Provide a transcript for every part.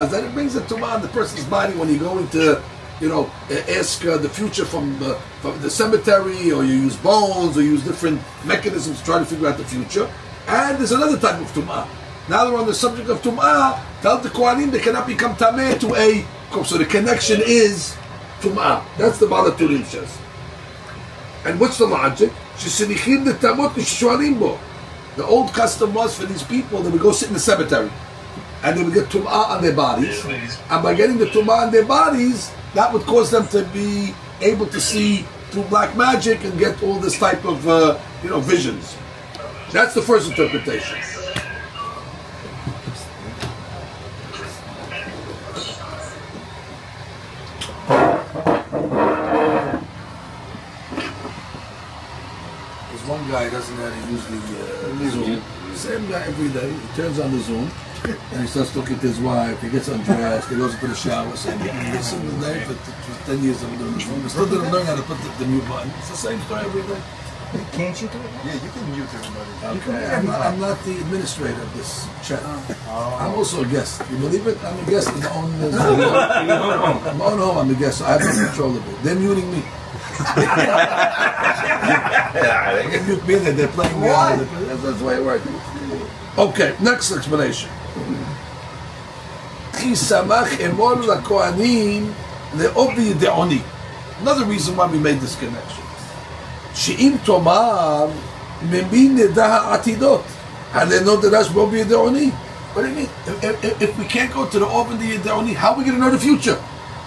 Then it brings a tumah on the person's body when you're going to, ask the future from the cemetery, or you use bones, or you use different mechanisms to try to figure out the future. And there's another type of tumah. Now that we're on the subject of tumah, tell the Kohanim they cannot become tameh to a. So the connection is tumah. That's the Balaturim says. And what's the logic? The old custom was for these people they would go sit in the cemetery, and they would get tum'ah on their bodies. And by getting the tum'ah on their bodies, that would cause them to be able to see through black magic and get all this type of visions. That's the first interpretation. There's one guy doesn't know how to use the Zoom. Same guy every day. He turns on the Zoom. And he starts talking to his wife, he gets undressed, he goes into the shower, saying, listen to the name for 10 years I've been doing this. We still didn't learn how to put the mute button. It's the same story every day. Can't you do it? Yeah, you can mute everybody. Okay. I'm not the administrator of this chat. I'm also a guest. You believe it? I'm a guest in my own home. In my own home, I'm a guest, so I have no control of it. They're muting me. They can mute me, they're playing me. That's the way it works. Okay, next explanation. Another reason why we made this connection. And they know that that's what we What do you mean? If we can't go to the Obdi Yeda'oni, how are we going to know the future?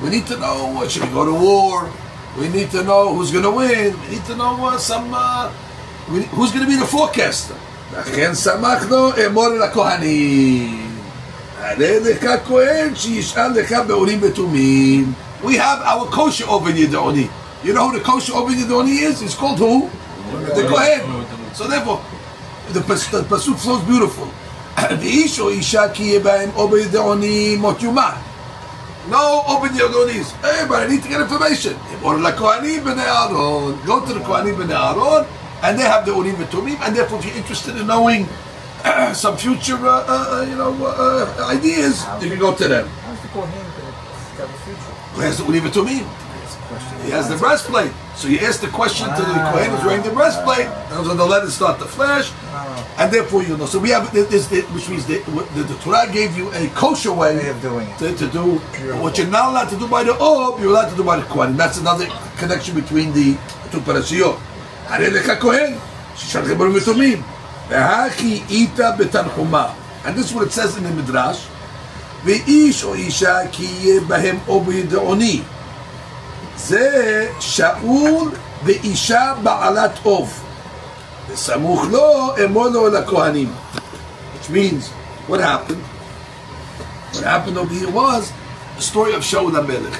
We need to know, should we go to war? We need to know who's going to win. We need to know who's going to be the forecaster. לכן שמחנו אמור לכהנים. הרי לך כהן שישאל לך באורים ותומים. We have our kosher Oven Yeda'oni. You know who the kosher Oven Yeda'oni is? It's called who? The Kohen. So therefore, the pasuk flows beautiful. ואיש או אישה כי יהיה בהם Oven Yeda'oni מות יומה. No Oven Yeda'onis. Hey, but I need to get information. אמור לכהנים בני אהרון. Go to the Kohanim bnei Aaron. And they have the Urim Tumim, and therefore, if you're interested in knowing some future, ideas, you can go to them. How's the Kohen going to tell the future? He has the Urim Tumim. He has the breastplate. So you ask the question to the Kohen who's wearing the breastplate, and when the letters start to flash, and therefore you know. So we have this, which means the Torah gave you a kosher way of doing it. To do what you're not allowed to do by the Ob, you're allowed to do by the Kohen. That's another connection between the two parashiyot. הרי לך כהן, ששלחי בו מתומים, והכי איתה בתנחומה. And this is what it says in the Midrash, ואיש או אישה כי יהיה בהם אובי ידעוני. זה שאול ואישה בעלת אוב. וסמוך לו אמור לו לכהנים. Which means, what happened? What happened over here was the story of Shaul HaMelech.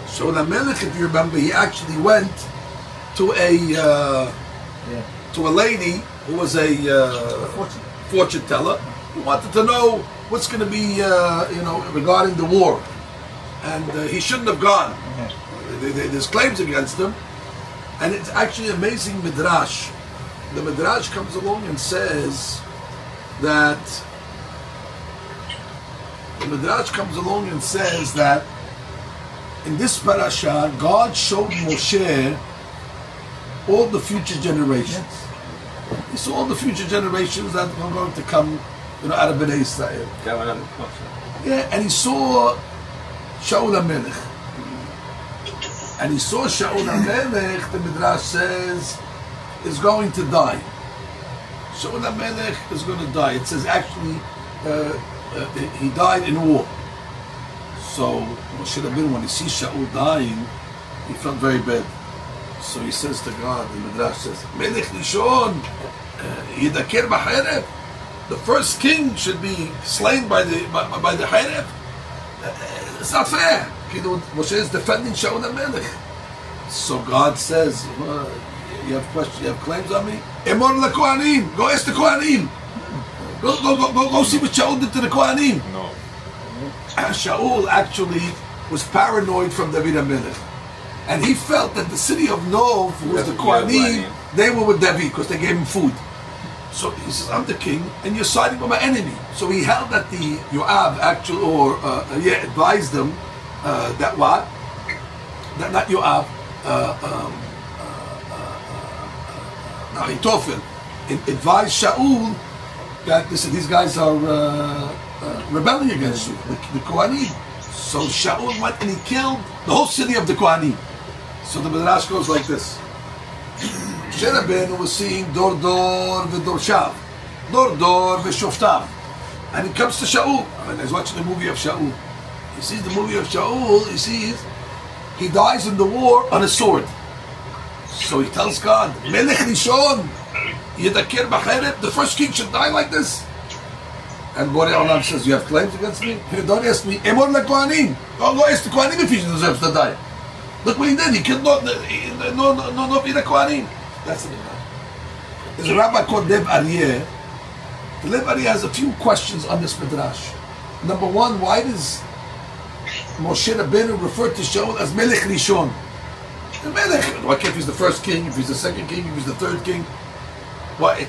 Shaul HaMelech, if you remember, he actually went to a lady who was a fortune teller who wanted to know what's going to be regarding the war, and he shouldn't have gone. There's claims against him, and it's actually amazing midrash. The midrash comes along and says that in this parasha God showed Moshe all the future generations. He saw all the future generations that are going to come, out of Bnei Israel. Yeah, and he saw Shaul HaMelech. And he saw Shaul HaMelech, the Midrash says, is going to die. Shaul HaMelech is going to die. It says actually, he died in war. So, Moshe Rabbeinu, when he sees Shaul dying, he felt very bad. So he says to God, the Midrash says, Melech Rishon, Yidaker b'Cheref. The first king should be slain by the Cheref. It's not fair. Moshe is defending Shaul HaMelech. So God says, you have questions, you have claims on me? Emor l'Kohanim. Go ask the Kohanim. Go see what Shaul did to the Kohanim. No. Shaul actually was paranoid from David HaMelech. And he felt that the city of Nov, who was the Kohanim, they were with David because they gave him food. So he says, I'm the king, and you're siding with my enemy. So he held that the Yoav actually, advised them that what? That not Yoav, Ahitophel, advised Shaul that these guys are rebelling against you, the Kohanim. So Shaul went and he killed the whole city of the Kohanim. So the Midrash goes like this. Moshe Rabbeinu was seeing Dor Dor v'Dorshav, Dor Dor v'Shoftav, and he comes to Shaul. I mean, he's watching the movie of Shaul. He sees the movie of Shaul. He sees he dies in the war on a sword. So he tells God, Melech Rishon, Yedakir B'Chereb, the first king should die like this. And Borei Olam says, you have claims against me? Don't ask me. Emor leKohanim. Go ask the Kohanim if he deserves to die. Look what he did. He killed no Kohanim. That's it. There's a rabbi called Lev Aryeh. The Lev Aryeh has a few questions on this midrash. Number one, why does Moshe Rabbeinu refer to Shaul as Melech Rishon? The Melech. Why can't he's the first king, if he's the second king, if he's the third king? Why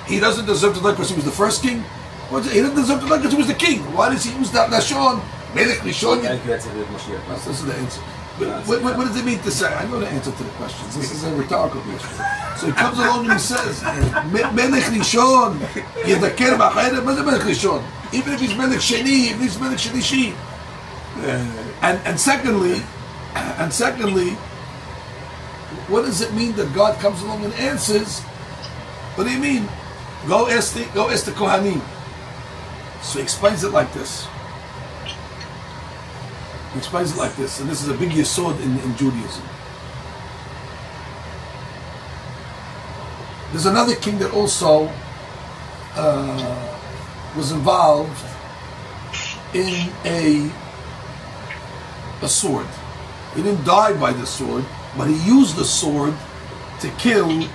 he doesn't deserve to die because he was the first king? He didn't deserve to die because he was the king. Why does he use that Lashon? Melech Rishon. This is the answer. What does it mean to say? I know the answer to the questions. This is a rhetorical question. So he comes along and he says, Melech Rishon, Yedakir B'Chereb, what's Melech Rishon? Even if he's Melech Sheni, if he's Melech Shenishi. And secondly, what does it mean that God comes along and answers? What do you mean? Go ask the Kohanim. So he explains it like this. He explains it like this, and this is a big yesod in Judaism. There's another king that also was involved in a sword. He didn't die by the sword, but he used the sword to kill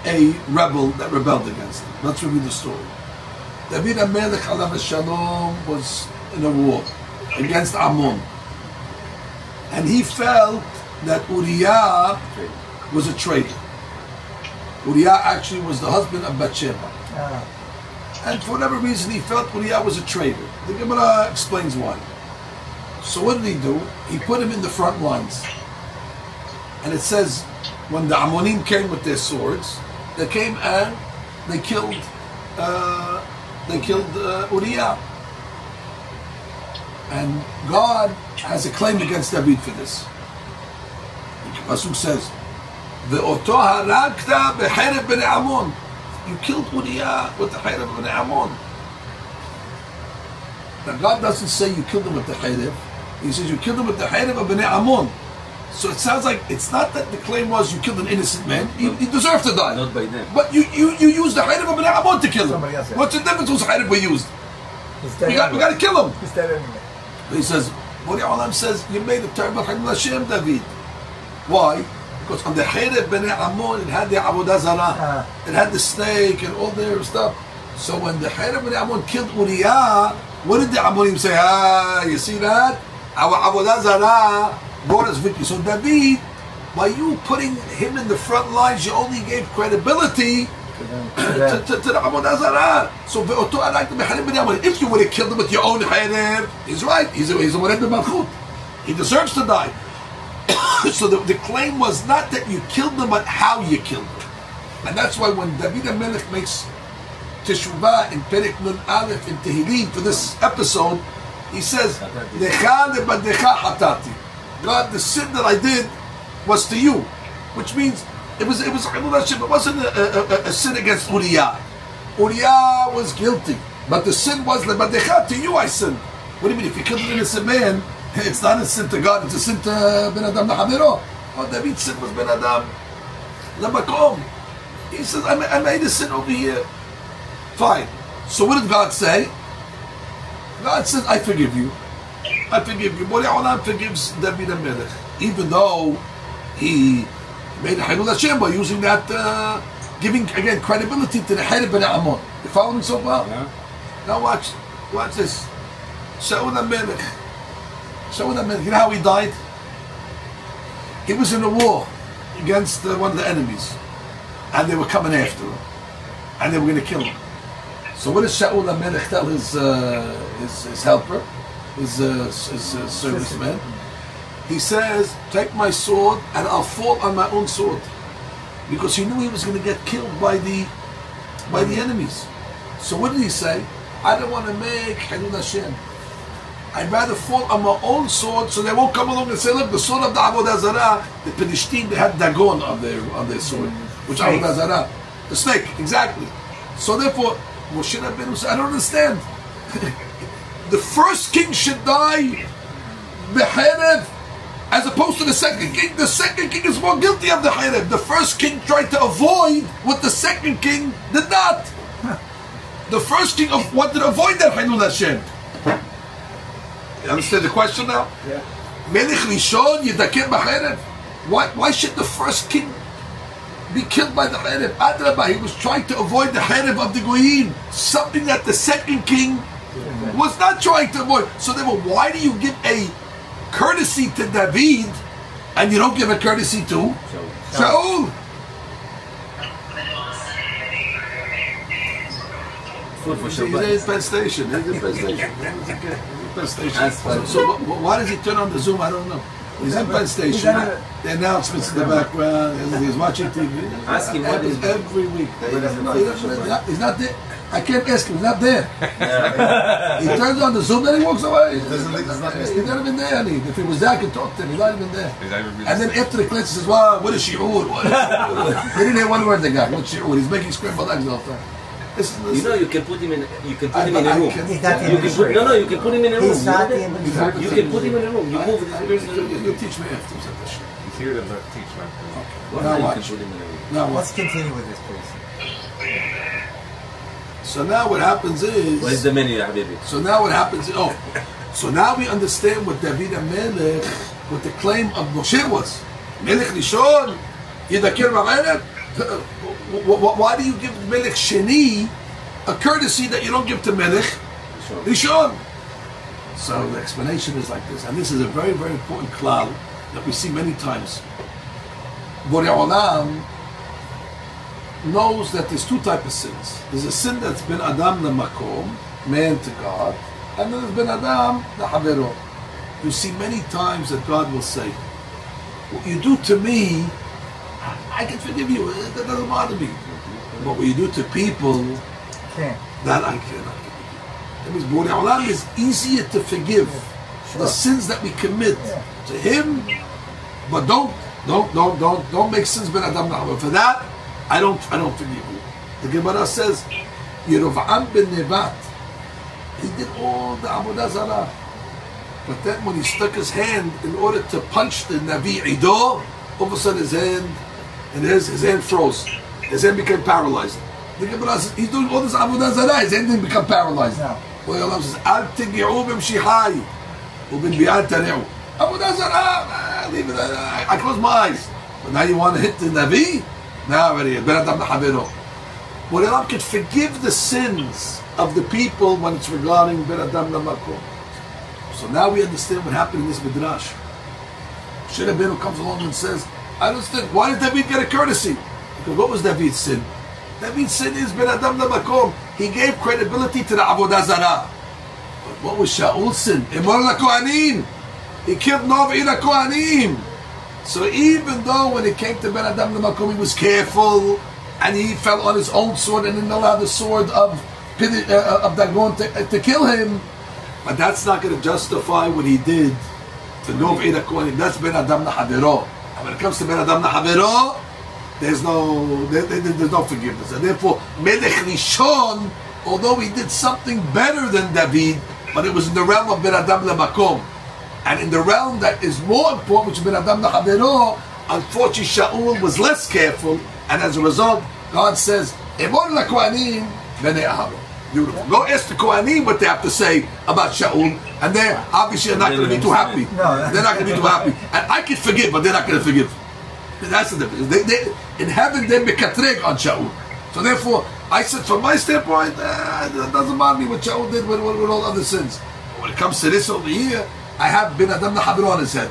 a rebel that rebelled against him. Let's review the story. David HaMelech alav shalom was in a war against Ammon, and he felt that Uriah was a traitor. Uriah actually was the husband of Bathsheba, and for whatever reason he felt Uriah was a traitor. The Gemara explains why. So what did he do? He put him in the front lines, and it says when the Ammonim came with their swords, they came and they killed Uriah. And God has a claim against David for this. The Pasuk says, "Ve'oto haragta b'chereb b'nei Ammon." You killed Uriah with the chereb b'nei Ammon. Now God doesn't say you killed him with the chereb. He says you killed him with the chereb of b'nei Ammon. So it sounds like it's not that the claim was you killed an innocent man. He deserved to die. Not by them. But you used the chereb of b'nei Ammon to kill him. Else, yeah. What's the difference whose chereb we used? We got to kill him. He's dead anyway. He says, Borei Olam says, you made a terrible Chagul Hashem, David. Why? Because on the chereb b'nei Ammon, it had the Avodah Zarah. It had the snake and all their stuff. So when the chereb b'nei Ammon killed Uriah, what did the Ammonim say? You see that? Our Avodah Zarah brought us victory. So David, by you putting him in the front lines, you only gave credibility to the Avodah Zarah. So if you would have killed him with your own chereb, he's right. He's a Mored B'Malchut. He deserves to die. So the claim was not that you killed him, but how you killed him. And that's why when David HaMelech makes Teshuvah in Perek Nun Aleph in Tehillim for this episode, he says, Lecha lebadecha hatati. God, the sin that I did was to you, which means it wasn't a sin against Uriah. Uriah was guilty, but the sin was lebadecha, to you I sinned. What do you mean? If you killed an innocent man, it's not a sin to God, it's a sin to Ben Adam Lahamiro. Oh, David's sin was Ben Adam Lamakom. He says, I made a sin over here. Fine. So what did God say? God says, I forgive you. I forgive you. Borei Olam forgives David HaMelech, even though he made a Chagul Hashem by using that, giving again credibility to the chereb b'nei Ammon. You following so far? Yeah. Now watch this. Shaul HaMelech. You know how he died? He was in a war against one of the enemies, and they were coming after him. and they were going to kill him. So what does Shaul HaMelech tell his helper, his serviceman? He says, take my sword and I'll fall on my own sword. Because he knew he was going to get killed by the enemies. So what did he say? I don't want to make Halul Hashem. I'd rather fall on my own sword so they won't come along and say, look, the sword of the Avodah Zarah, the Penishtim, they had Dagon on their sword. Which Avodah Zarah? The snake, exactly. So therefore, Moshe Rabbeinu said, I don't understand. The first king should die beheaded as opposed to the second king. The second king is more guilty of the Hayreb. The first king tried to avoid what the second king did not. The first king wanted to avoid that Halul Hashem. You understand the question now? Yeah. Melech Rishon Yidakir b'Hayreb. Why should the first king be killed by the Hayreb? Adrabah, he was trying to avoid the Hayreb of the Goyim, something that the second king was not trying to avoid. So therefore, why do you give a courtesy to David and you don't give a courtesy to Shaul? He's in Penn Station. So why does he turn on the Zoom? I don't know. He's in Penn Station. The announcements in the background. He's watching TV. Ask him what is every week. He's not there. I can't ask him. He's not there. He turns on the Zoom, then he walks away. He's not even there. If he was there, I could talk to him. He's not even there. And then after the class, he says, "Wow, what is shi'ur? They didn't hear one word. The guy, what shi'ur? He's making scrambled eggs all the time." You know, you can put him in. You can put him in a room. He's not in the room. No, you can put him in a room. He's not in the room. You can put him in a room. You move this person. You teach me after. He's here to teach my Well, Now you watch. can put him in a room. Now watch. Let's continue with this, please. So now what happens is. What is the menu, Habibi? So now what happens? So now we understand what David HaMelech, what the claim of Moshe was. Melech Rishon, Yidakir b'Hayreb. Why do you give Melech Sheni a courtesy that you don't give to Melech Rishon? So the explanation is like this, and this is a very, very important klal that we see many times. Borei Olam knows that there's two types of sins. There's a sin that's been Adam lemakom, man to God, and then there's been Adam lehavero. You see many times that God will say, what you do to me, I can forgive you, that doesn't bother me. But what you do to people, that I cannot forgive. That means Borei Olam is easier to forgive the sins that we commit to Him, but don't make sins ben Adam lehavero. For that, I don't forgive you. The Gemara says, Yerovam ben Nevat, he did all the Avodah Zarah. But then when he stuck his hand in order to punch the Navi Ido, all of a sudden his hand froze. His hand became paralyzed. The Gemara says, he's doing all this Avodah Zarah, his hand didn't become paralyzed. Well, Allah says, Al tigi'u b'mshihai, u'bin bi'al tari'u. Avodah Zarah, leave it, I close my eyes. But now you want to hit the Navi? Now already, Ben Adam Lehavero. Well, Allah could forgive the sins of the people when it's regarding Ben Adam Lemakom. So now we understand what happened in this midrash. Moshe Rabbeinu comes along and says, I understand, why did David get a courtesy? Because what was David's sin? David's sin is Ben Adam Lemakom. He gave credibility to the Avodah Zarah. But what was Shaul's sin? Emor LaKohanim. He killed Novi LaKohanim. So even though when it came to Ben Adam Lemakom, he was careful and he fell on his own sword and didn't allow the sword of Dagon to kill him, but that's not going to justify what he did to Novi LaKohanim. That's Ben Adam Lehavero. And when it comes to Ben Adam Lehavero, there's no forgiveness. And therefore, Melech Rishon, although he did something better than David, but it was in the realm of Ben Adam Lemakom. And in the realm that is more important, which is Ben Adam Lehavero, unfortunately Shaul was less careful, and as a result, God says, Emor LaKohanim b'nei Aharon. Beautiful. Go ask the Kohanim what they have to say about Shaul, and they obviously are not going to be too happy. They're not going to be too happy. And I can forgive, but they're not going to forgive. That's the difference. In heaven, they're mekatreg on Shaul. So therefore, I said, from my standpoint, it doesn't bother me what Shaul did with all other sins. But when it comes to this over here, I have Ben Adam Lehavero on his head.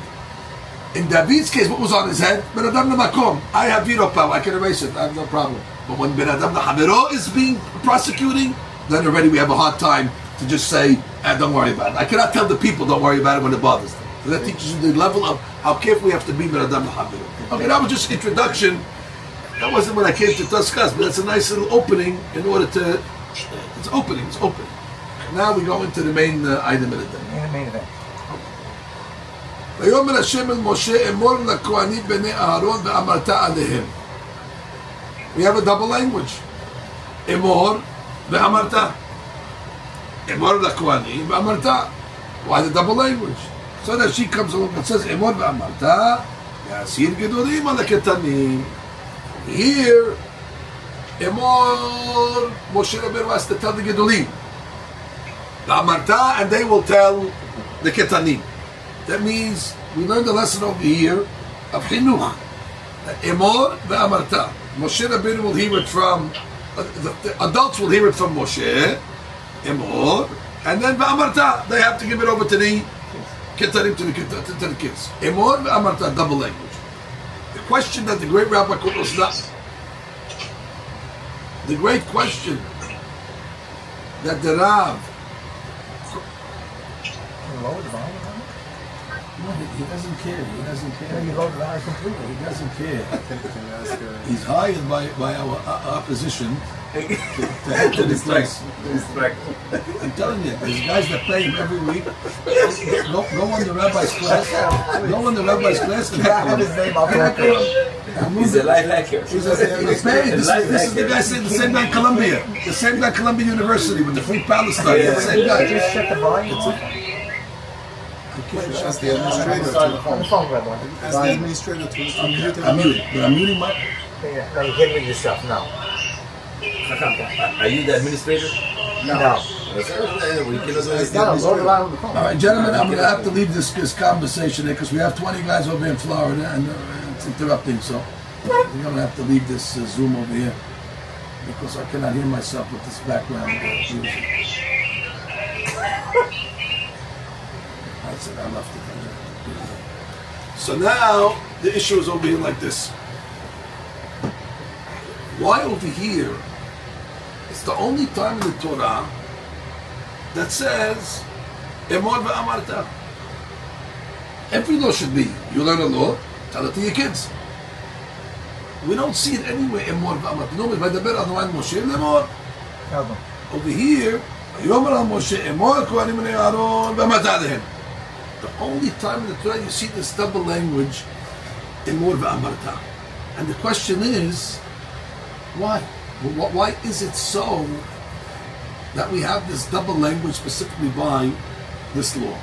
In David's case, what was on his head? Ben Adam Lemakom. I have veto power. I can erase it. I have no problem. But when Ben Adam L'Chavero is being prosecuting, then already we have a hard time to just say, don't worry about it. I cannot tell the people, don't worry about it when it bothers them. So that teaches you the level of how careful we have to be Ben Adam L'Chavero. Okay, that was just introduction. That wasn't what I came to discuss, but that's a nice little opening in order to... It's opening. Now we go into the main item of the day. In the main event. ויאמר השם אל משה אמור לכהנים בני אהרון ואמרת עליהם. We have a double language. אמור ואמרת. אמור לכהנים ואמרת. Why the double language? So that she comes along and says אמור ואמרת יסיר גדולים על הקטנים. Here אמור משה רבנו has to tell the גדולים. ואמרת, and they will tell the קטנים. That means we learned the lesson over here of Chinuch. Emor ve'amarta. Moshe Rabbeinu will hear it from, the adults will hear it from Moshe, Emor, and then ve'amarta, they have to give it over to the Ketarim, to the kids. Emor ve'amarta, double language. The question that the great Rabbi was not, the great question that the Rav, Lower the volume. no, he doesn't care. He doesn't care. You lowered the volume completely. He doesn't care. He's hired by our opposition to head to this place. I'm telling you, there's guys that pay him every week. Go on the rabbi's class. Go on the rabbi's class and I have his name up there. He's a life hacker. He's paid. This is the guy saying the same guy in Columbia. The same guy in Columbia University with the Free Palestine. The same guy. Just shut the volume off. Ask the administrator On the to. phone, Rabbi. Ask the administrator to mute it. I'm muting. But I'm muting my... Yeah, no, you hit with yourself. No. Are you the administrator? No. We cannot do it. No, lower the volume on the phone. All right, gentlemen, I'm going to have to leave this conversation here because we have 20 guys over in Florida and it's interrupting. So we're going to have to leave this Zoom over here because I cannot hear myself with this background music. I said I left it. So now the issue is over here like this. Why over here? It's the only time in the Torah that says Emor ve'amarta. Every law should be, you learn a law, tell it to your kids. We don't see it anywhere, Emor ve'amarta. Normally, by the better on the line, Moshe, Emor. Over here, Yomer al Moshe, Emor kohanim bnei Aaron ve'amarta alehem. The only time in the Torah you see this double language, Emor ve'amarta. And the question is, why? Why is it so that we have this double language specifically by this law?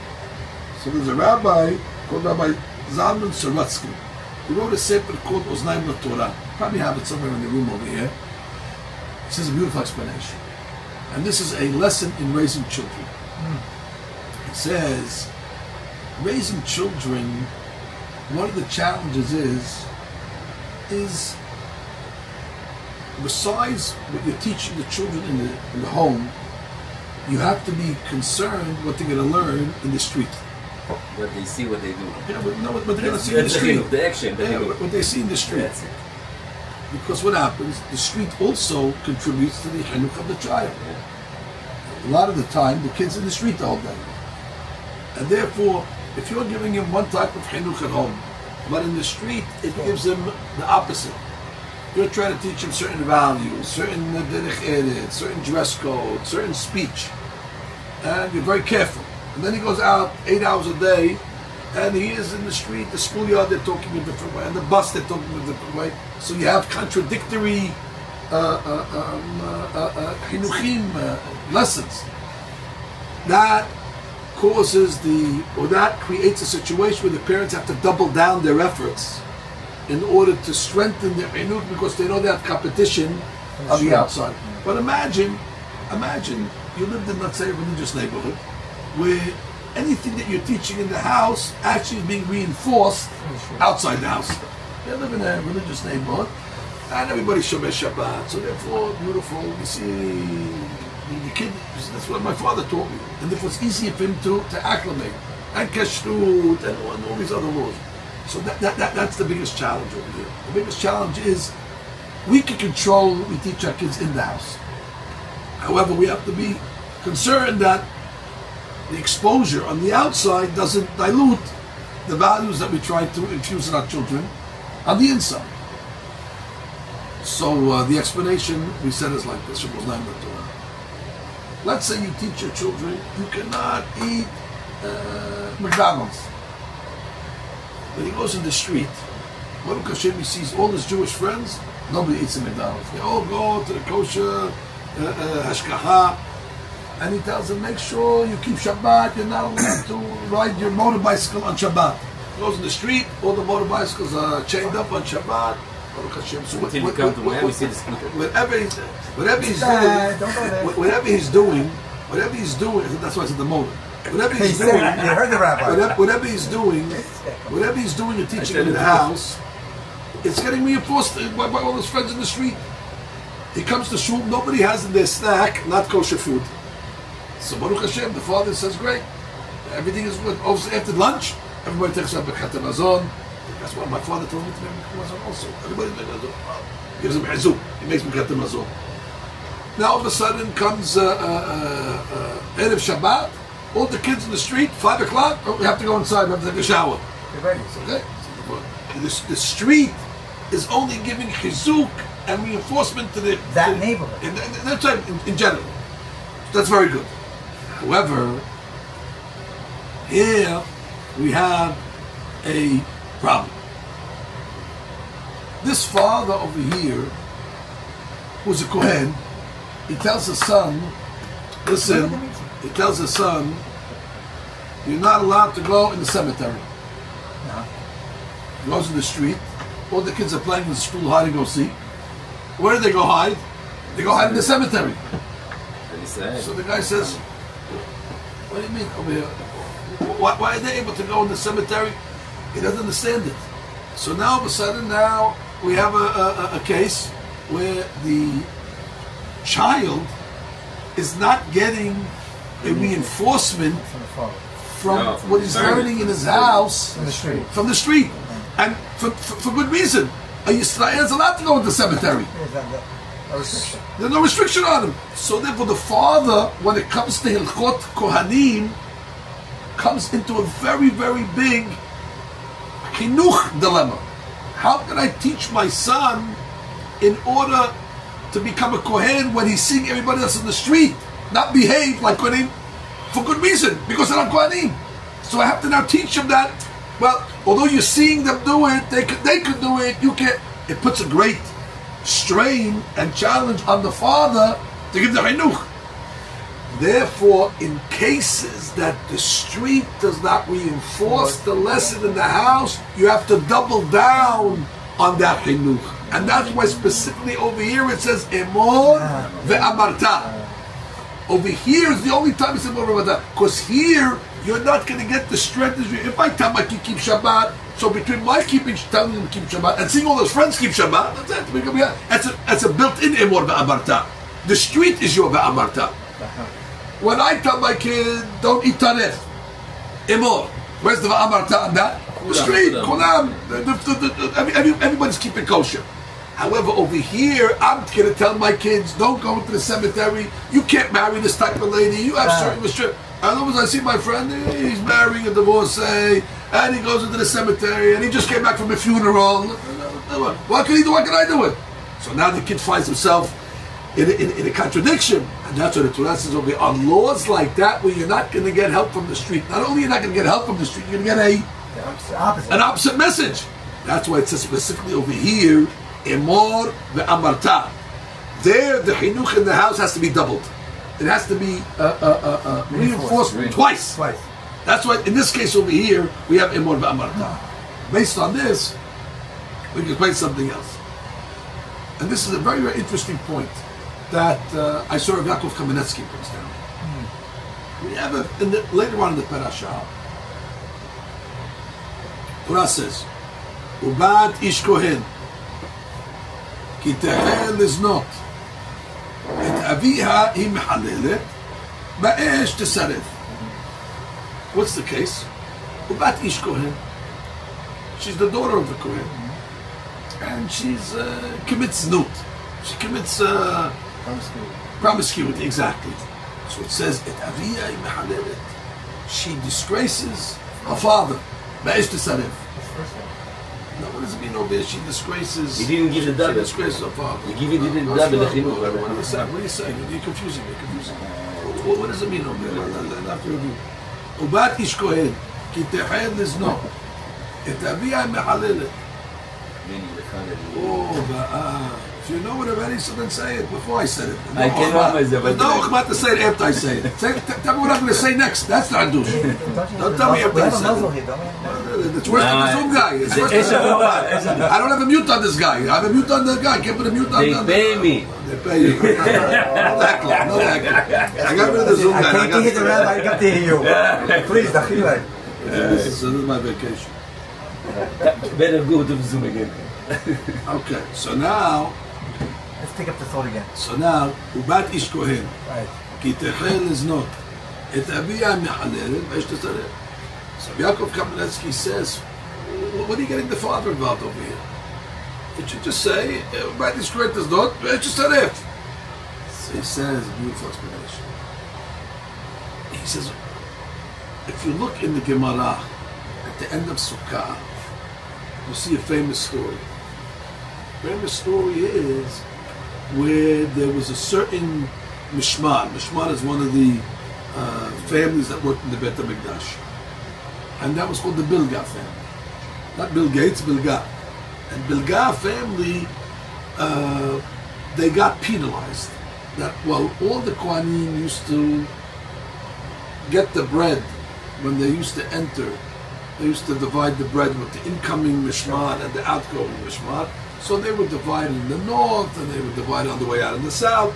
So there's a rabbi called Rabbi Zalman Sorotsky. He wrote a sefer called Oznaim LaTorah. Probably have it somewhere in the room over here. He says a beautiful explanation. And this is a lesson in raising children. It says, raising children, one of the challenges is besides what you're teaching the children in the home, you have to be concerned what they're going to learn in the street. What they see, what they do. Yeah, but no, what they're going to see in the street. The action. Yeah, what they see in the street. That's it. Because what happens, the street also contributes to the chinuch of the child. A lot of the time, the kid's in the street the whole day. And therefore, if you're giving him one type of chinuch at home, but in the street, it gives him the opposite. You're trying to teach him certain values, certain derech eretz, certain dress code, certain speech. And you're very careful. And then he goes out 8 hours a day, and he is in the street, the schoolyard, they're talking a different way, and the bus, they're talking a different way. So you have contradictory chinuchim lessons. That causes that creates a situation where the parents have to double down their efforts in order to strengthen their chinuch because they know they have competition on the outside. But imagine you lived in, let's say, a religious neighborhood where anything that you're teaching in the house actually is being reinforced outside the house. You live in a religious neighborhood and everybody's Shomer Shabbat, so therefore, beautiful, you see, the kid, that's what my father taught me. And therefore it's easier for him to acclimate. And kashrut and all these other laws. So that's the biggest challenge over here. The biggest challenge is we can control, we teach our kids in the house. However, we have to be concerned that the exposure on the outside doesn't dilute the values that we try to infuse in our children on the inside. So the explanation we said is like this. Let's say you teach your children you cannot eat McDonald's. When he goes in the street, Baruch Hashem, he sees all his Jewish friends, nobody eats at McDonald's. They all go to the kosher, hashkaha, and he tells them, make sure you keep Shabbat, you're not allowed to ride your motorbicycle on Shabbat. He goes in the street, all the motorbicycles are chained up on Shabbat. Baruch Hashem. So Until you come to Miami, see the scooter. Whatever he's doing, that's why I said the motor. Whatever he's doing, You heard the rabbi. whatever he's doing and teaching in the house, it's getting reinforced by all his friends in the street. He comes to shul, nobody has in their snack not kosher food. So Baruch Hashem, the father says, great, everything is good. After lunch, everybody takes up a B'chat Hamazon. That's what my father told me to make B'chat Hamazon also. Everybody makes B'chat Hamazon. Gives him Hizuk. He makes B'chat Hamazon. Now all of a sudden comes Erev Shabbat. All the kids in the street, 5 o'clock, we have to go inside, we have to take a shower. Okay? The street is only giving chizuk and reinforcement to that neighborhood. In general. That's very good. However, here we have a problem. This father over here, who's a Kohen, he tells his son, listen, he tells his son, you're not allowed to go in the cemetery. No. He goes in the street, all the kids are playing in the school, hide and go seek. Where do they go hide? They go hide in the cemetery. So the guy says, what do you mean over here? Why are they able to go in the cemetery? He doesn't understand it. So now all of a sudden, now we have a case where the child is not getting a reinforcement from what he's learning in his house from the street. And for good reason. A Yisrael is allowed to go into the cemetery. There's no restriction on him. So therefore the father, when it comes to Hilchot Kohanim, comes into a very, very big chinuch dilemma. How can I teach my son in order to become a Kohen when he's seeing everybody else in the street not behave like Kohanim for good reason, because they're not Kohanim. So I have to now teach him that, well, although you're seeing them do it, they could do it, you can't. It puts a great strain and challenge on the father to give the chinuch. Therefore, in cases that the street does not reinforce the lesson in the house, you have to double down on that chinuch. And that's why specifically over here it says Emor ve'amarta. Over here is the only time it says Emor ve'amarta. Because here, you're not going to get the strength. If I tell my kid keep Shabbat, so between my telling him to keep Shabbat and seeing all his friends keep Shabbat, that's it. That's a built-in Emor ve'amarta. The street is your ve'amarta. When I tell my kid, don't eat taref, Emor, where's the ve'amarta on that? The street, Kulam, everybody's keeping kosher. However, over here, I'm going to tell my kids, don't go into the cemetery, you can't marry this type of lady, you have certain restrictions. Otherwise, I see my friend, he's marrying a divorcee, and he goes into the cemetery, and he just came back from a funeral. What can he do? What can I do it? So now the kid finds himself in a contradiction. And that's what the Torah says over here. On laws like that, where you're not going to get help from the street. Not only you're not going to get help from the street, you're going to get an opposite message. That's why it says specifically over here, Emor ve'amarta. There, the chinuch in the house has to be doubled. It has to be reinforced twice. That's why in this case over here, we have Emor ve'amarta. Based on this, we can explain something else. And this is a very, very interesting point that I saw Rav Yaakov Kamenetsky brings down. We have later on in the Parashat, Torah says, Ubat ish kohen, ki tehel liznot, et aviha hi mehalelet, ba'esh tesaref. What's the case? Ubat ish kohen. She's the daughter of the kohen. and she's commits znut. She commits promiscuity, exactly. So it says, "Et avia imehalelet." She disgraces her father. Be'esh tesaref. No, what does it mean over here? She disgraces. He didn't give the She double. disgraces her father. You give it the double the chinuch. What are you saying? What are you saying? You're confusing me. What does it mean over here? Ubat ish kohen ki tehel lizno et avia mehalelet. Oh, if you know it already, so then say it before I said it. I can't help myself. But no chmat to say it after I say it. Tell me what I'm going to say next. That's not douche. Don't tell me after I say it. It's worse than the Zoom guy. It's worse than I don't have a mute on this guy. I have a mute on the guy. I can't put a mute on They pay me. They pay you. No heckling. No heckling. I got rid of the Zoom guy. I can't hear the rabbi. I got to hear you. Please, Dachilai. So this is my vacation. Better go to Zoom again. Okay, so now, Let's take up the thought again. ubat ish kohen. Right. כי תחל לזנות את אביה המחללת ויש תצרף. So Yaakov Kamenetsky says, what are you getting the father involved over here? It should just say, by this correct is not, ויש תצרף. So he says, beautiful explanation. He says, if you look in the Gemara, at the end of Sukkah, you see a famous story. The famous story is where there was a certain Mishmar. Mishmar is one of the families that worked in the Beit HaMikdash. And that was called the Bilga family. Not Bill Gates, Bilga. And Bilga family, they got penalized. That while all the Kohanim used to get the bread when they used to enter, they used to divide the bread with the incoming Mishmar and the outgoing Mishmar. So they would divide in the north and they would divide on the way out in the south.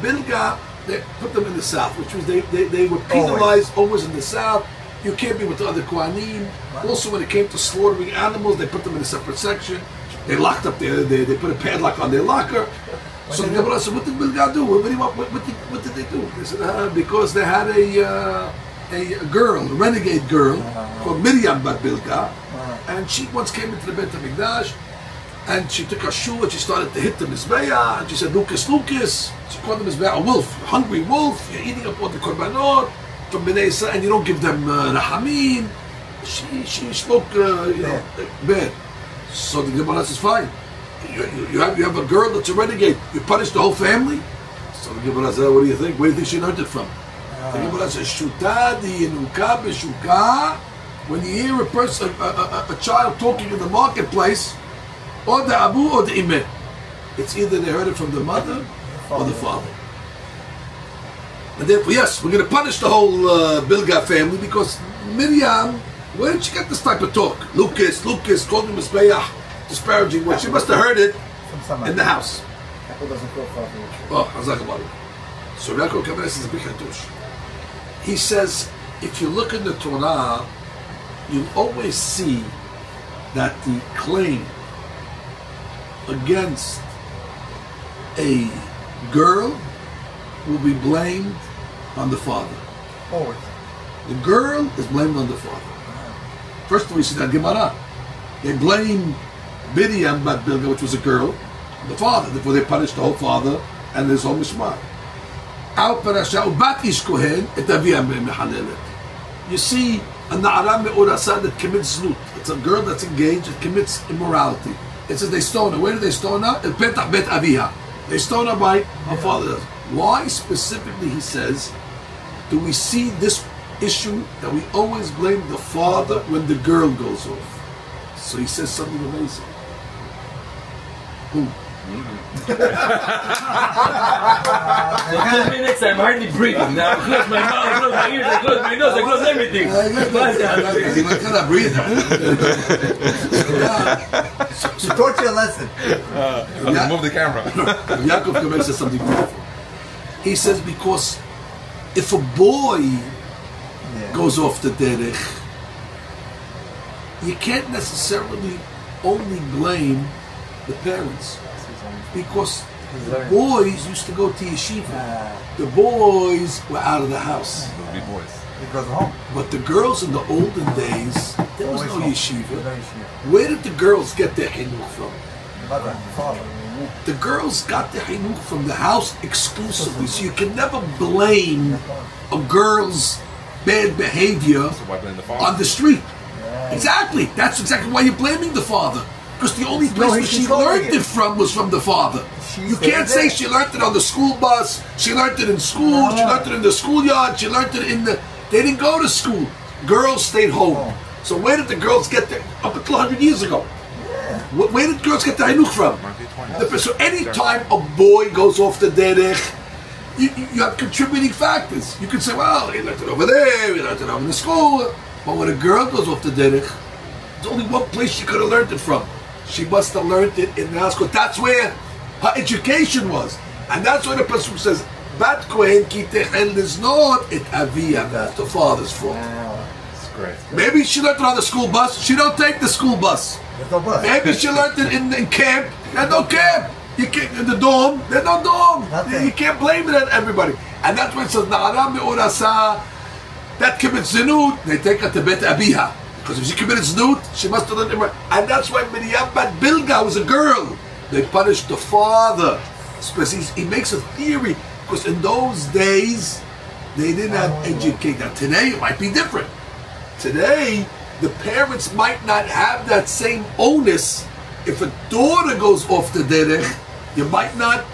Bilga, they put them in the south, which was they were penalized always in the south. You can't be with the other Kohanim. Also, when it came to slaughtering animals, they put them in a separate section. They locked up they put a padlock on their locker. So the Gemara said, what did Bilga do? What did they do? They said, because they had a girl, a renegade girl, called Miriam Bat Bilga, and she once came into the Beit HaMikdash, and she took her shoe and she started to hit the Mizbeah, and she said, Lucas, Lucas. She called the Mizbeah a wolf, a hungry wolf. You're eating up all the korbanot from Bnei Yisrael, and you don't give them rahamim. She spoke, bad. So the Gemara says, fine. You have a girl that's a renegade. You punish the whole family. So the Gemara says, what do you think? Where do you think she learned it from? The Gemara says, Shuta di yenuka b'shuka. When you hear a person, a child talking in the marketplace, or the abu or the imeh, it's either they heard it from the mother or the father. And therefore, yes, we're going to punish the whole Bilga family because Miriam, where did she get this type of talk? Lucas, called him Mizbeah, disparaging word. She must have heard it in the house. Oh, Hazak. So Yaakov Kamenetsky is a big hatush. He says, if you look in the Torah, you'll always see that the claim against a girl will be blamed on the father. Always. The girl is blamed on the father. First of all, you see that Gemara. They blame Miriam Bat Bilga, which was a girl, the father. Therefore, they punished the whole father and his whole mishmar. Al Parashat Ubat Ish Kohen et Avia Mehalelet. You see a Na'ara Me'orasa that commits znut. It's a girl that's engaged that commits immorality. It says they stone her. Where do they stone her? El Petach Bet Aviha. They stone her by her father. Why specifically, he says, do we see this issue that we always blame the father when the girl goes off? So he says something amazing. Who? 2 minutes, I'm hardly breathing. Now I close my mouth, I close my ears, I close my nose, I close everything. I cannot breathe. She taught you a lesson. Move the camera. Yaakov Kamenetsky says something beautiful. He says because if a boy goes off the derech, you can't necessarily only blame the parents. Because the boys used to go to yeshiva. The boys were out of the house. Big boys. He goes home. But the girls in the olden days, there was no yeshiva. Where did the girls get their chinuch from? Mother, father. The girls got the hinuk from the house exclusively, so you can never blame a girl's bad behavior So why blame the father? on the street. Exactly. That's exactly why you're blaming the father. Because the only place where she learned it from was from the father. You can't say she learned it on the school bus, she learned it in school, she learned it in the schoolyard, she learned it in the... They didn't go to school. Girls stayed home. So where did the girls get there? Up until 100 years ago. Where did girls get the hinuk from? So any time a boy goes off the derech, you have contributing factors. You could say, well, he learned it over there, he learned it over in the school. But when a girl goes off the derech, there's only one place she could have learned it from. She must have learned it in the house, because that's where her education was. And that's why the pasuk says, Bat Kohen ki techel liznot et aviyah. That's the father's fault. That's great. Maybe she learned it on the school bus. She don't take the school bus. There's no bus. Maybe she learned it in camp. There's no camp. You can't, in the dorm. There's no dorm. Nothing. You can't blame it on everybody. And that's why it says, Na'ara me'orasa, that commits zinut, they take her to Bet Abiha. Because if she committed zinut, she must have learned it right. And that's why Miriam Bat Bilga was a girl. They punished the father. He makes a theory, because in those days, they didn't have education. Now today, it might be different. Today, the parents might not have that same onus. If a daughter goes off the derech, you might not...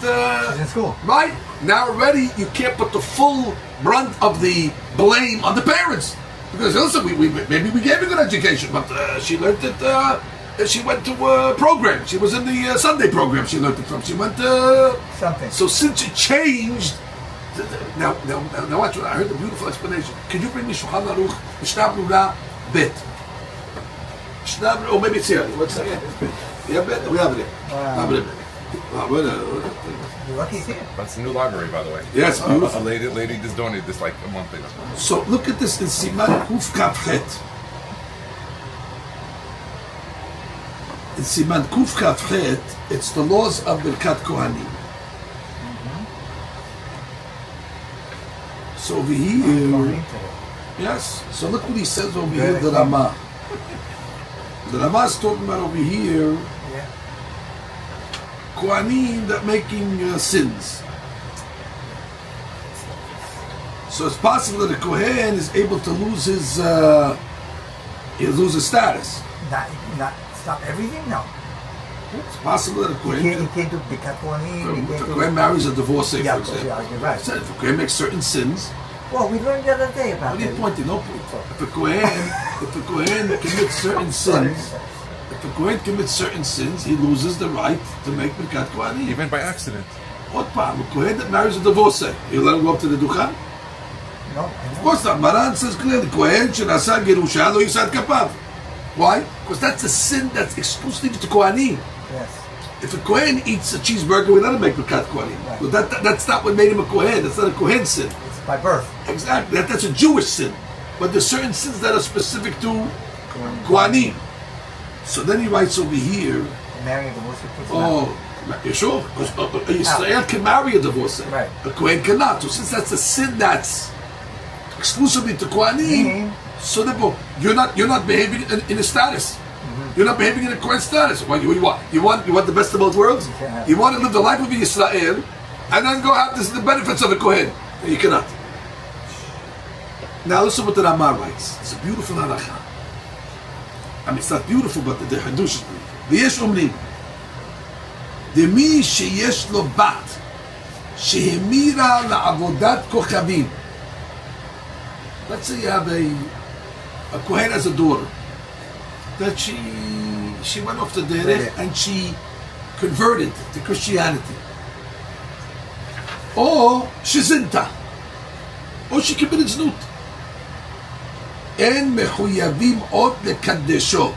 She's in school. Right? Now already, you can't put the full brunt of the blame on the parents. Because listen, maybe we gave her a good education, but she learned it... she went to a program. She was in the Sunday program she learned it from. She went to... Something. So since it changed... Now watch, I heard a beautiful explanation. Can you bring me Shulchan Aruch, Mishnah Brura, Bet? Or maybe it's here. What's that? Yeah, Bet? We have it here. You're lucky it's here. That's a new library, by the way. Yes, beautiful. A lady just donated this like a month ago. So look at this in Siman Kuf Kaf Het. In Siman Kuf Kaf Het, it's the laws of Birkat Kohanim. So over here, yes. So look what he says over here, the Rama. The Rama is talking about over here, Kohanim that making sins. So it's possible that a Kohen is able to lose his, he'll lose his status. Not stop everything? No. It's possible that a Kohen, You can't do Bikat Kohanim. if a Kohen marries a divorcee, Yeah, for example. yeah, you're right. So if a Kohen makes certain sins, Well, we learned the other day about what are you that. pointing? No point. If a Kohen commits certain sins, he loses the right to make Birkat Kohanim. Even by accident. What problem? A Kohen that marries a divorcee, you let him go up to the Dukhan? No, Of course not. Maran says clearly, Kohen shenasa gerusha lo yisad kapav. Why? Because that's a sin that's exclusive to Kohanim. Yes. If a Kohen eats a cheeseburger, we let him make Birkat Kohanim. Right. But that's not what made him a Kohen. That's not a Kohen sin. It's by birth. Exactly. That's a Jewish sin. But there's certain sins that are specific to Kohanim. So then he writes over here, Marrying a divorcee puts him out. oh, you're sure? Because Israel can marry a divorcee. Right. A Kohen cannot. So since that's a sin that's exclusively to Kohanim, so therefore you're not behaving in a status. You're not behaving in a Kohen status. What you want? You want the best of both worlds? You want to live the life of Israel and then go have the benefits of a Kohen. You cannot. Now listen what the Rama writes. It's a beautiful halakha. I mean, it's not beautiful, but the Hadush is beautiful. ויש אומרים, דמי שיש לו בת שהמירה לעבודת כוכבים. Let's say you have a Kohen as a daughter, that she went off the derech and she converted to Christianity. Or shizinta, or she committed znut. En mechuyavim od lekadesho.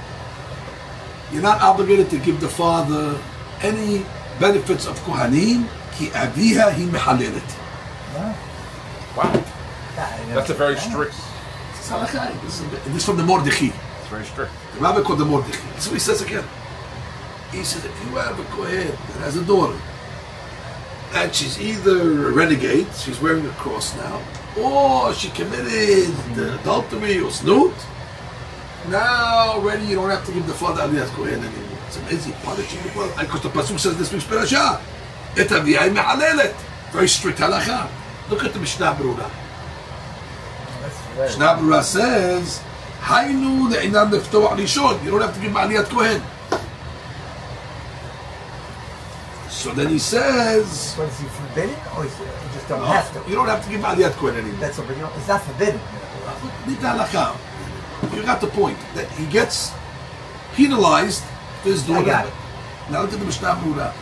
You're not obligated to give the father any benefits of Kohanim, ki aviha hi mehalelet. Wow. That's a very strict. This is from the Mordechai. It's very strict. The Rabbi called the Mordechai. That's what he says again. He says if you have a Kohen that has a daughter, and she's either a renegade, she's wearing a cross now, or she committed adultery or snoot, now already you don't have to give the father Aliyah Kohen anymore. It's amazing, punishing the brother. Because the Pasuk says this week's Parashat. Et aviyai me'alelet. Very strict halakha. Look at the Mishnah Berurah. Mishnah Berurah says, Haynu le'inam leftoach rishon. You don't have to give ma'aliyat kohen. So then he says, What is he forbidden? Or is it, you just don't have to? you don't have to give ma'aliyat kohen anymore. That's what, but you know, it's not forbidden. Leave the halakha. You got the point. That he gets penalized for his daughter. I got it. Now look at the Mishnah Berurah.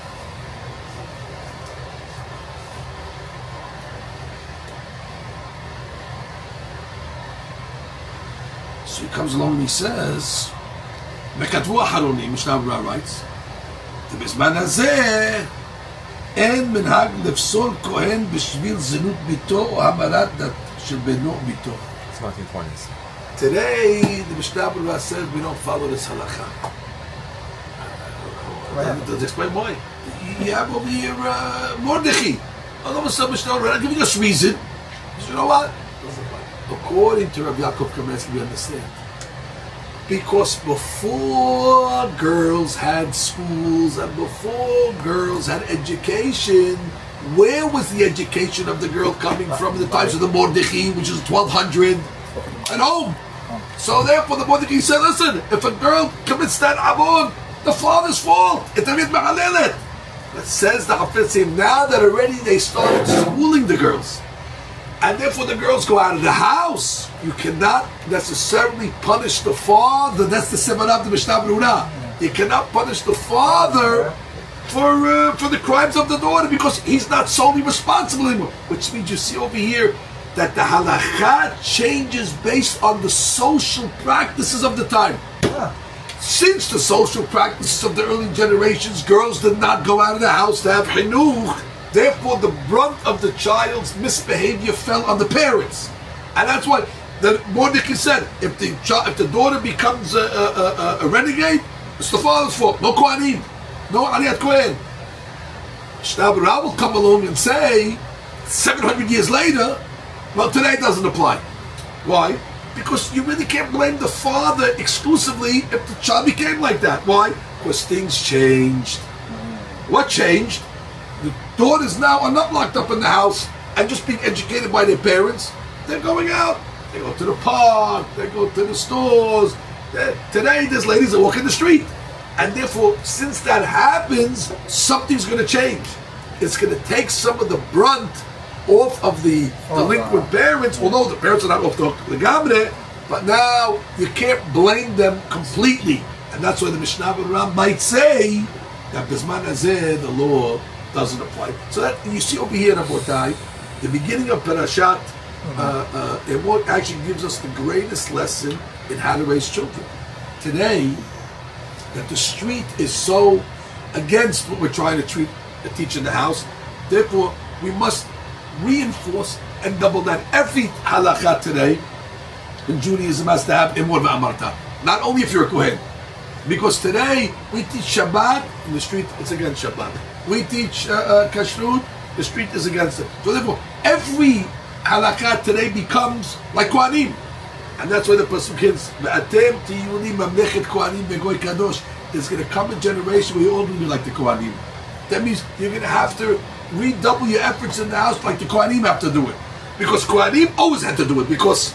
So he comes along and he says, Mekatvu Aharonim, Mishnah Berurah writes, ובזמן הזה אין מנהג לפסול כהן בשביל זנות ביתו או המרת דת של בנו ביתו. It's 1920s. Today, the Mishnah Berurah says we don't follow this halakha. Let's explain why. You have over here Mordechai. All of a sudden, Mishnah Berurah giving us reason. You know what? According to Rabbi Yaakov Kamenetsky, we understand. Because before girls had schools and before girls had education, where was the education of the girl coming from in the times of the Mordechai, which is 1200? At home. So therefore the Mordechai said, listen, if a girl commits that avon, the father's fault. It says the Hafizim now that already they started schooling the girls. And therefore the girls go out of the house. You cannot necessarily punish the father. That's the Seman of the Mishnah Berurah. You cannot punish the father for the crimes of the daughter because he's not solely responsible anymore. Which means you see over here that the halakha changes based on the social practices of the time. Since the social practices of the early generations, girls did not go out of the house to have chinuch. Therefore, the brunt of the child's misbehavior fell on the parents, and that's why the Mordechai said, if the daughter becomes a renegade, it's the father's fault. No kohanim, no aliyat kohen. Mishnah Berurah will come along and say, 700 years later, well, today it doesn't apply. Why? Because you really can't blame the father exclusively if the child became like that. Why? Because things changed. What changed? The daughters now are not locked up in the house and just being educated by their parents. They're going out. They go to the park. They go to the stores. Today, there's ladies that walk in the street. And therefore, since that happens, something's going to change. It's going to take some of the brunt off of the delinquent parents, although the parents are not off the gamre, but now you can't blame them completely. And that's why the Mishnah Berurah might say that Bizman Hazeh, the law doesn't apply. So that you see over here in Abotai, the beginning of Parashat Emor actually gives us the greatest lesson in how to raise children. Today, that the street is so against what we're trying to teach in the house, therefore we must reinforce and double that. Every halakha today in Judaism has to have Emor ve'amarta. Not only if you're a Kohen. Because today we teach Shabbat, in the street it's against Shabbat. We teach Kashrut, the street is against it. So therefore, every halakha today becomes like Kohanim. And that's why the Pasuk is, Ve'atem tiyuni mamlechet Kohanim begoy kadosh. There's going to come a generation where you're all going to be like the Kohanim. That means you're going to have to redouble your efforts in the house like the Kohanim have to do it. Because Kohanim always had to do it because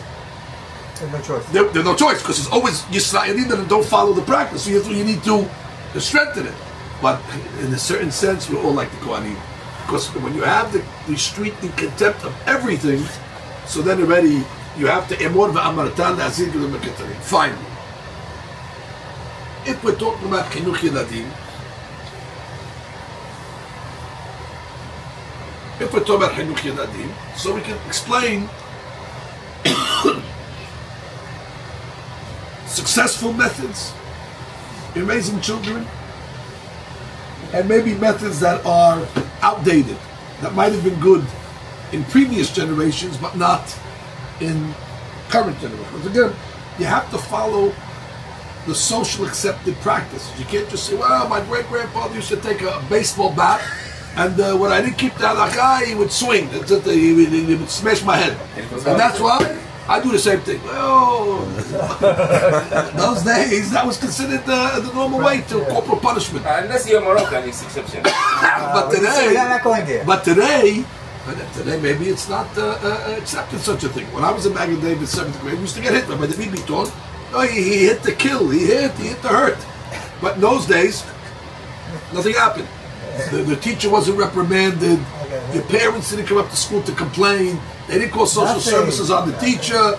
There's no choice. there's no choice because it's always Yisraelim that don't follow the practice. So you need to strengthen it. But in a certain sense, we're all like the Kohanim. Because when you have the street in contempt of everything, so then already you have to Emor ve'amartan la'azir g'lu meketarim. Finally, if we're talking about Chinuch Yeladim, so we can explain successful methods in raising children and maybe methods that are outdated, that might have been good in previous generations but not in current generations. Again, you have to follow the social accepted practice. You can't just say, well, my great-grandfather used to take a baseball bat and when I didn't keep the halakha, he would swing. He would smash my head. And that's why I do the same thing. Oh, those days that was considered the normal way to corporal punishment. Unless you're Moroccan, it's exception. But We're not going there. today maybe it's not accepted such a thing. When I was in Magen David 7th grade, we used to get hit by the BB taught. Oh, he hit the kill, he hit the hurt. But in those days, nothing happened. The teacher wasn't reprimanded. Your parents didn't come up to school to complain. They didn't call social services on the teacher.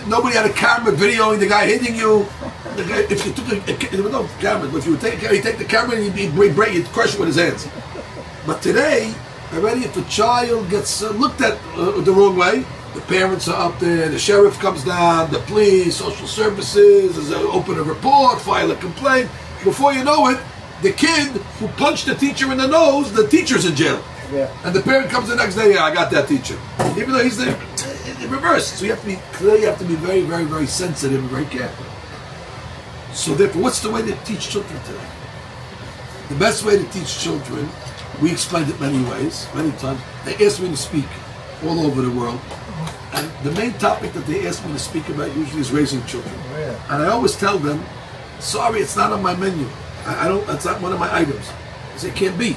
Nobody had a camera videoing the guy hitting you. The guy, if you took there was no camera, but if you would take the camera and you'd crush it with his hands. But today, already if a child gets looked at the wrong way, the parents are up there, the sheriff comes down, the police, social services, open a report, file a complaint. Before you know it, the kid who punched the teacher in the nose, the teacher's in jail. Yeah. And the parent comes the next day, yeah, I got that teacher. Even though he's there, in reverse. So you have to be clear, you have to be very, very, very sensitive and very careful. So therefore, what's the way to teach children today? The best way to teach children, we explained it many ways, many times. They ask me to speak all over the world. And the main topic that they ask me to speak about usually is raising children. Oh, yeah. And I always tell them, sorry, it's not on my menu. That's not one of my items. I say, it can't be.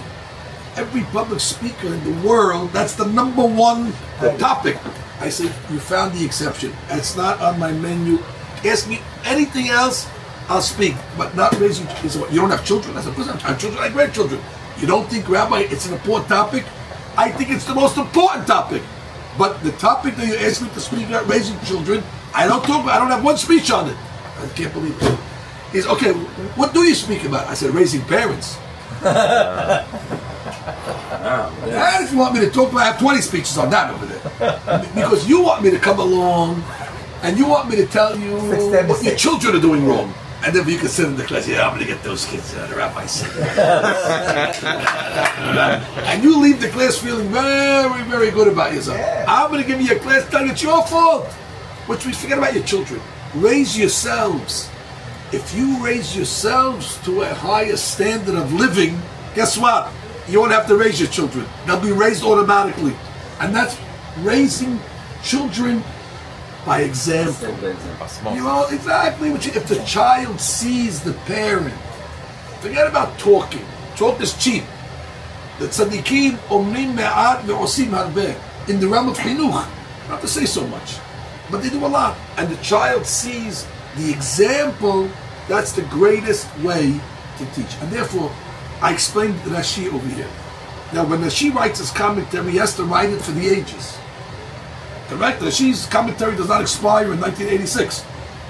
Every public speaker in the world, that's the number one topic. I say, you found the exception. It's not on my menu. Ask me anything else, I'll speak. But not raising children. So what, you don't have children? I said, of course I have children, I have grandchildren. You don't think, Rabbi, it's an important topic? I think it's the most important topic. But the topic that you asked me to speak about, raising children, I don't have one speech on it. I can't believe it. He's, okay, what do you speak about? I said, raising parents. And if you want me to talk about, I have 20 speeches on that over there. Because you want me to come along and you want me to tell you what your children are doing wrong. And then you can sit in the class, yeah, I'm going to get those kids out of Rabbi said. And you leave the class feeling very, very good about yourself. Yeah. I'm going to give you a class telling it's your fault. Which we forget about your children. Raise yourselves. If you raise yourselves to a higher standard of living, guess what? You won't have to raise your children. They'll be raised automatically. And that's raising children by example. You know, exactly. If the child sees the parent, forget about talking. Talk is cheap. The tzaddikim omrim me'at ve'osim harbeh. In the realm of chinuch, not to say so much, but they do a lot. And the child sees the example. That's the greatest way to teach. And therefore, I explained Rashi over here. Now, when Rashi writes his commentary, he has to write it for the ages. Correct? Rashi's commentary does not expire in 1986.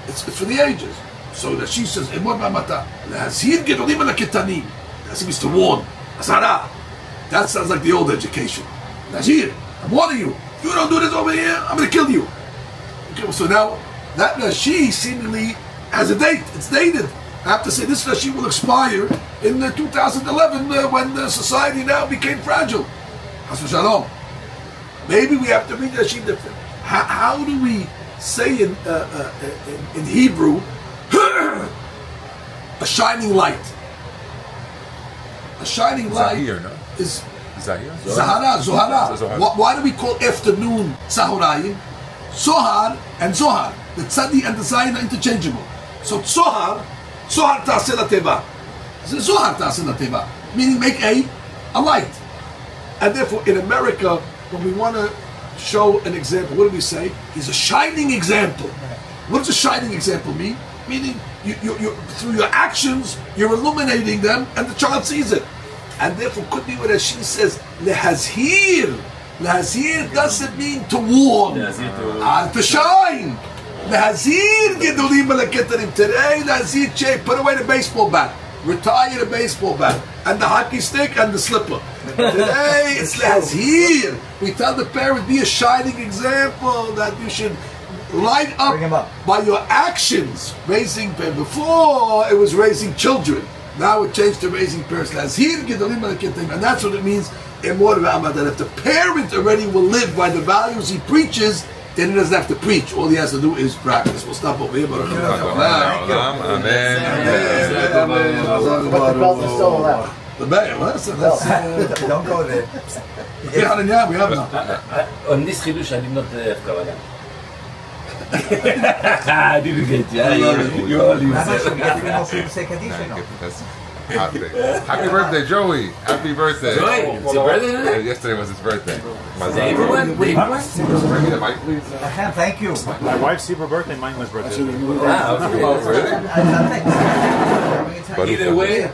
It's for the ages. So Rashi says, Emor b'amata, le'hazhir gedolim alaketanim. That means to warn. Asara. That sounds like the old education. Nazir, I'm warning you. You don't do this over here, I'm going to kill you. Okay, so now, that Rashi seemingly has a date. It's dated. I have to say this Rashi will expire in 2011 when the society now became fragile. Has v'shalom. Maybe we have to read Rashi different. How do we say in Hebrew a shining light? A shining light Zahir, no? is Zahir? Zohara. Why do we call afternoon Sahorayim? Zohar and Zohar. The Tzadi and the Zayin are interchangeable. So Zohar ta'aseh lateva. Zohar ta'aseh lateva. Meaning make a light. And therefore in America, when we want to show an example, what do we say? He's a shining example. What does a shining example mean? Meaning, you through your actions, you're illuminating them, and the child sees it. And therefore, could be what she says, lehazhir. Lehazhir doesn't mean to warn, to shine. Lehazhir gedolim alaketarim. Today, lehazhir, put away the baseball bat. Retire the baseball bat and the hockey stick and the slipper. Today it's lehazhir. We tell the parent, be a shining example that you should light up by your actions. Raising parents. Before it was raising children. Now it changed to raising parents. Lehazhir gedolim alaketarim, and that's what it means. Emor that if the parent already will live by the values he preaches, then he doesn't have to preach. All he has to do is practice. We'll stop over here. But the belt is still allowed. The belt, don't go there. We have now. On this chidush, I did not have kavanah. I didn't get you. You all Rabbi, should we get you three more people to say Kaddish or no? That's happy birthday, Joey. Happy birthday. Joey, it's your birthday today? Yesterday was his birthday. Everyone? Bring me the mic, please. Thank you. My wife's super birthday, mine was birthday. Wow, Oh, really? Thanks. either way.